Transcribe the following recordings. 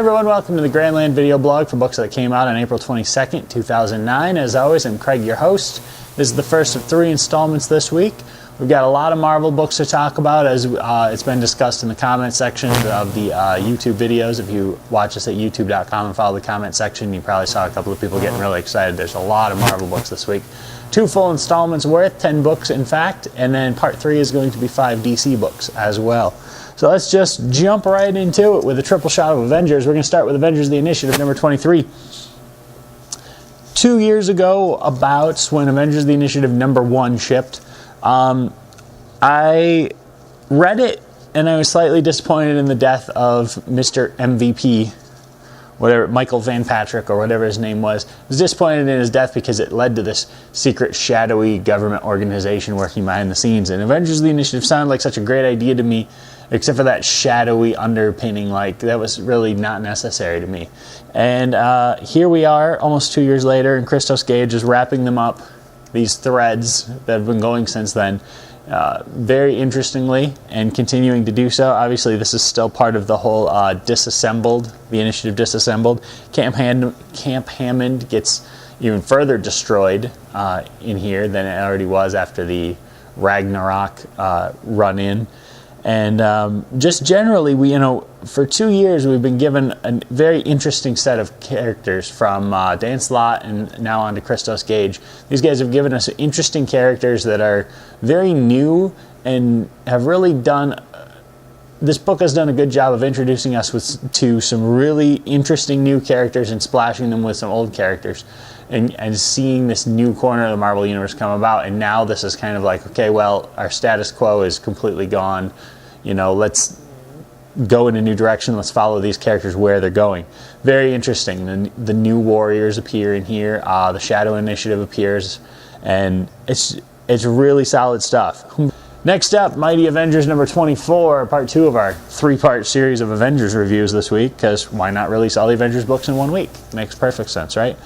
everyone, welcome to the GrandLAN video blog for books that came out on April 22nd, 2009. As always, I'm Craig, your host. This is the first of 3 installments this week. We've got a lot of Marvel books to talk about, as it's been discussed in the comment section of the YouTube videos. If you watch us at youtube.com and follow the comment section, you probably saw a couple of people getting really excited. There's a lot of Marvel books this week. 2 full installments worth, 10 books in fact, and then part 3 is going to be 5 DC books as well. So let's just jump right into it with a triple shot of Avengers. We're going to start with Avengers The Initiative, number 23. 2 years ago, about when Avengers The Initiative number 1 shipped, I read it and I was slightly disappointed in the death of Mr. MVP, whatever, Michael Van Patrick or whatever his name was. I was disappointed in his death because it led to this secret, shadowy government organization working behind the scenes. And Avengers The Initiative sounded like such a great idea to me, except for that shadowy underpinning. Like, that was really not necessary to me. And here we are, almost 2 years later, and Christos Gage is wrapping them up, these threads that have been going since then, very interestingly, and continuing to do so. Obviously, this is still part of the whole Disassembled, the Initiative Disassembled. Camp Hammond gets even further destroyed in here than it already was after the Ragnarok run-in. And just generally, for 2 years we've been given a very interesting set of characters, from Dan Slott and now on to Christos Gage. These guys have given us interesting characters that are very new and have really done... This book has done a good job of introducing us to some really interesting new characters and splashing them with some old characters. And seeing this new corner of the Marvel Universe come about, and now this is kind of like, okay, well, our status quo is completely gone. Let's go in a new direction. Let's follow these characters where they're going. Very interesting. The new Warriors appear in here. The Shadow Initiative appears, and it's really solid stuff. Next up, Mighty Avengers number 24, part 2 of our 3-part series of Avengers reviews this week, because why not release all the Avengers books in 1 week? Makes perfect sense, right?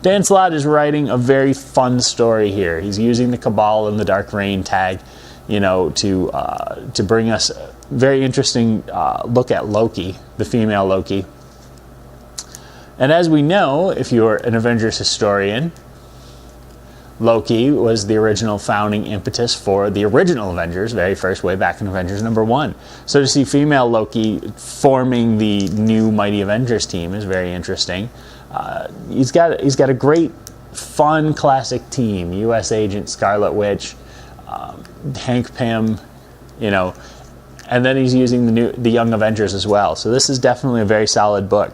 Dan Slott is writing a very fun story here. He's using the Cabal and the Dark Reign tag, to bring us a very interesting look at Loki, the female Loki. And as we know, if you're an Avengers historian, Loki was the original founding impetus for the original Avengers, very first, way back in Avengers number 1. So to see female Loki forming the new Mighty Avengers team is very interesting. He's got a great, fun, classic team. U.S. Agent, Scarlet Witch, Hank Pym, and then he's using the Young Avengers as well. So this is definitely a very solid book.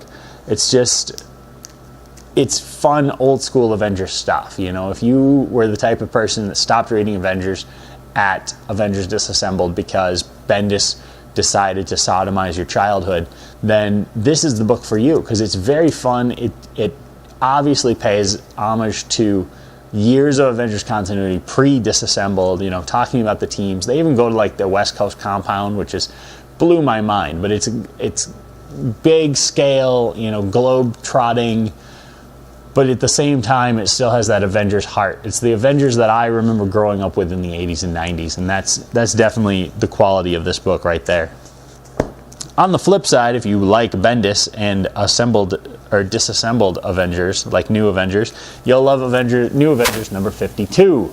It's fun, old school Avengers stuff. If you were the type of person that stopped reading Avengers at Avengers Disassembled because Bendis decided to sodomize your childhood, then this is the book for you, because it's very fun. It obviously pays homage to years of Avengers continuity, pre-Disassembled, talking about the teams. They even go to like the West Coast compound, which blew my mind, but it's big scale, globe trotting, but at the same time it still has that Avengers heart. It's the Avengers that I remember growing up with in the 80s and 90s, and that's definitely the quality of this book right there. On the flip side, if you like Bendis and assembled or disassembled Avengers, like New Avengers, you'll love New Avengers number 52.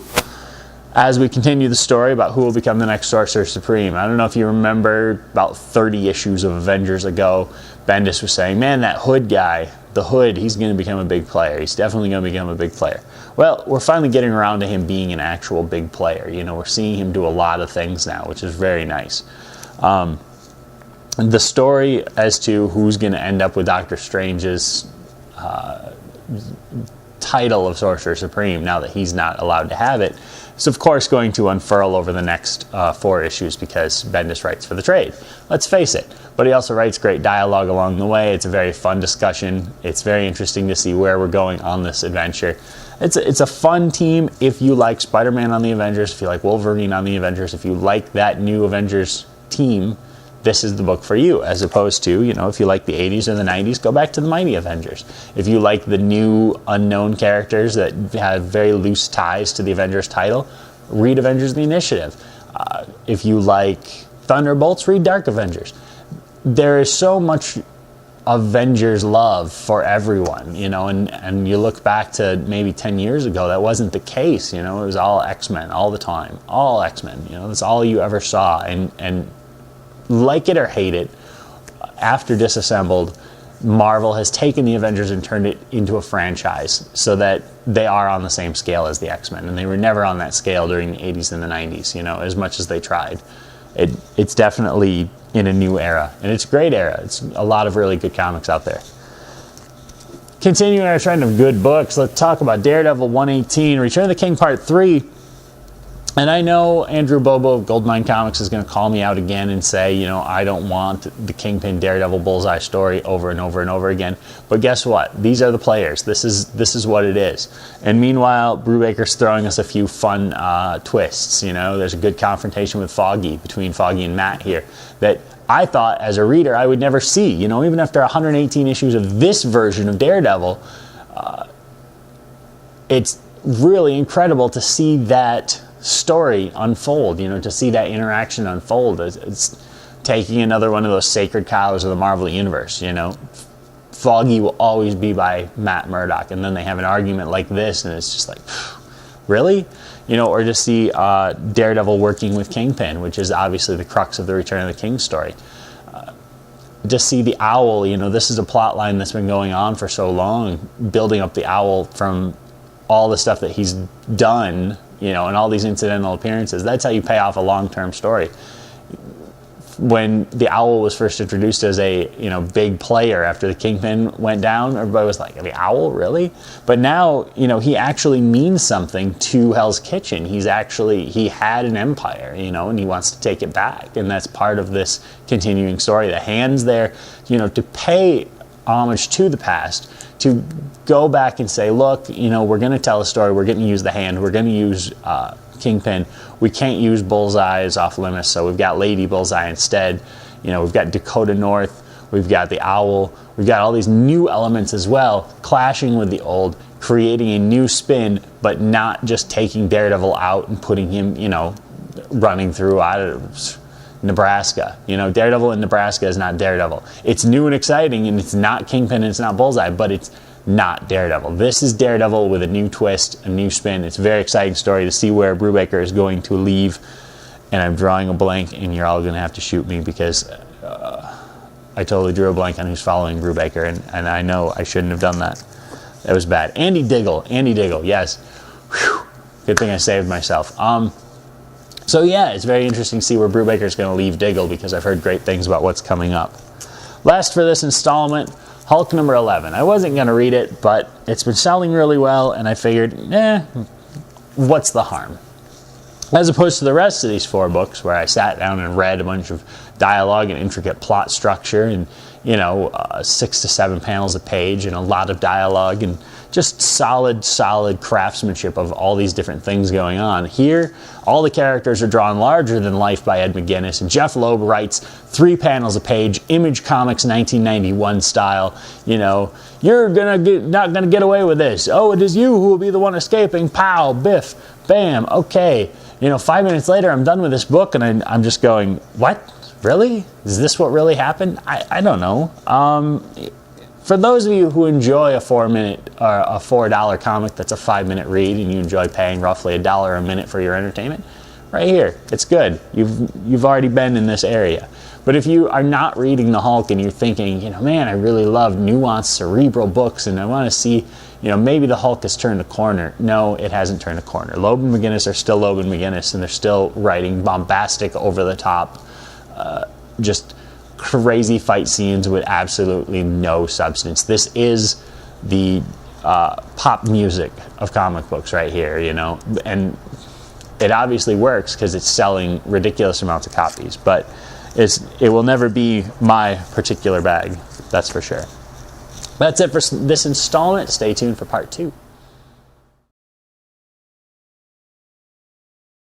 As we continue the story about who will become the next Sorcerer Supreme. I don't know if you remember, about 30 issues of Avengers ago, Bendis was saying, man, that Hood guy, the Hood, he's going to become a big player. He's definitely going to become a big player. Well, we're finally getting around to him being an actual big player. We're seeing him do a lot of things now, which is very nice. The story as to who's going to end up with Doctor Strange's title of Sorcerer Supreme, now that he's not allowed to have it, is of course going to unfurl over the next 4 issues, because Bendis writes for the trade. Let's face it. But he also writes great dialogue along the way. It's a very fun discussion. It's very interesting to see where we're going on this adventure. It's a fun team if you like Spider-Man on the Avengers, if you like Wolverine on the Avengers, if you like that new Avengers team, this is the book for you, as opposed to, if you like the 80s or the 90s, go back to the Mighty Avengers. If you like the new unknown characters that have very loose ties to the Avengers title, read Avengers The Initiative. If you like Thunderbolts, read Dark Avengers. There is so much Avengers love for everyone, you know, and you look back to maybe 10 years ago, that wasn't the case, you know. It was all X-Men all the time, all X-Men, you know. That's all you ever saw. And like it or hate it, after Disassembled, Marvel has taken the Avengers and turned it into a franchise so that they are on the same scale as the X-Men, and they were never on that scale during the 80s and the 90s, you know, as much as they tried. It's definitely in a new era, and it's a great era. It's a lot of really good comics out there. Continuing our trend of good books, let's talk about Daredevil 118, Return of the King Part 3. And I know Andrew Bobo of Goldmine Comics is going to call me out again and say, you know, I don't want the Kingpin Daredevil Bullseye story over and over and over again. But guess what? These are the players. This is what it is. And meanwhile, Brubaker's throwing us a few fun twists. You know, there's a good confrontation with between Foggy and Matt here that I thought as a reader I would never see. You know, even after 118 issues of this version of Daredevil, it's really incredible to see that story unfold, you know, to see that interaction unfold. It's taking another one of those sacred cows of the Marvel Universe, you know. Foggy will always be by Matt Murdock, and then they have an argument like this, and it's just like, really? You know, or just see Daredevil working with Kingpin, which is obviously the crux of the Return of the King story. Just see the Owl, you know, this is a plot line that's been going on for so long, building up the Owl from all the stuff that he's done, you know, and all these incidental appearances. That's how you pay off a long-term story. When the Owl was first introduced as a, you know, big player after the Kingpin went down, everybody was like, the Owl, really? But now, you know, he actually means something to Hell's Kitchen. He had an empire, you know, and he wants to take it back. And that's part of this continuing story. The Hand's there, you know, to pay homage to the past, to go back and say, look, you know, we're going to tell a story, we're going to use the Hand, we're going to use Kingpin, we can't use Bullseye as off limits, so we've got Lady Bullseye instead. You know, we've got Dakota North, we've got the Owl, we've got all these new elements as well, clashing with the old, creating a new spin, but not just taking Daredevil out and putting him, you know, running through Nebraska. You know, Daredevil in Nebraska is not Daredevil. It's new and exciting, and it's not Kingpin and it's not Bullseye, but it's not Daredevil. This is Daredevil with a new twist, a new spin. It's a very exciting story to see where Brubaker is going to leave. And I'm drawing a blank, and you're all going to have to shoot me because I totally drew a blank on who's following Brubaker, and I know I shouldn't have done that. That was bad. Andy Diggle, yes. Whew. Good thing I saved myself. So yeah, it's very interesting to see where Brubaker's going to leave Diggle, because I've heard great things about what's coming up. Last for this installment, Hulk number 11. I wasn't going to read it, but it's been selling really well, and I figured, what's the harm? As opposed to the rest of these 4 books, where I sat down and read a bunch of dialogue and intricate plot structure, and, you know, 6 to 7 panels a page, and a lot of dialogue, and just solid craftsmanship of all these different things going on. Here, all the characters are drawn larger than life by Ed McGuinness, and Jeff Loeb writes 3 panels a page, Image Comics 1991 style. You know, you're not gonna get away with this. Oh, it is you who will be the one escaping. Pow, biff, bam, okay. You know, 5 minutes later, I'm done with this book, and I'm just going, what? Really? Is this what really happened? I don't know. For those of you who enjoy a $4 comic that's a 5-minute read, and you enjoy paying roughly $1 a minute for your entertainment, right here, it's good. You've already been in this area. But if you are not reading the Hulk and you're thinking, you know, man, I really love nuanced, cerebral books, and I want to see, you know, maybe the Hulk has turned a corner. No, it hasn't turned a corner. Loeb and McGuinness are still Loeb and McGuinness, and they're still writing bombastic, over-the-top, just crazy fight scenes with absolutely no substance. This is the pop music of comic books right here, you know, and it obviously works because it's selling ridiculous amounts of copies, but it will never be my particular bag, that's for sure. That's it for this installment. Stay tuned for part 2.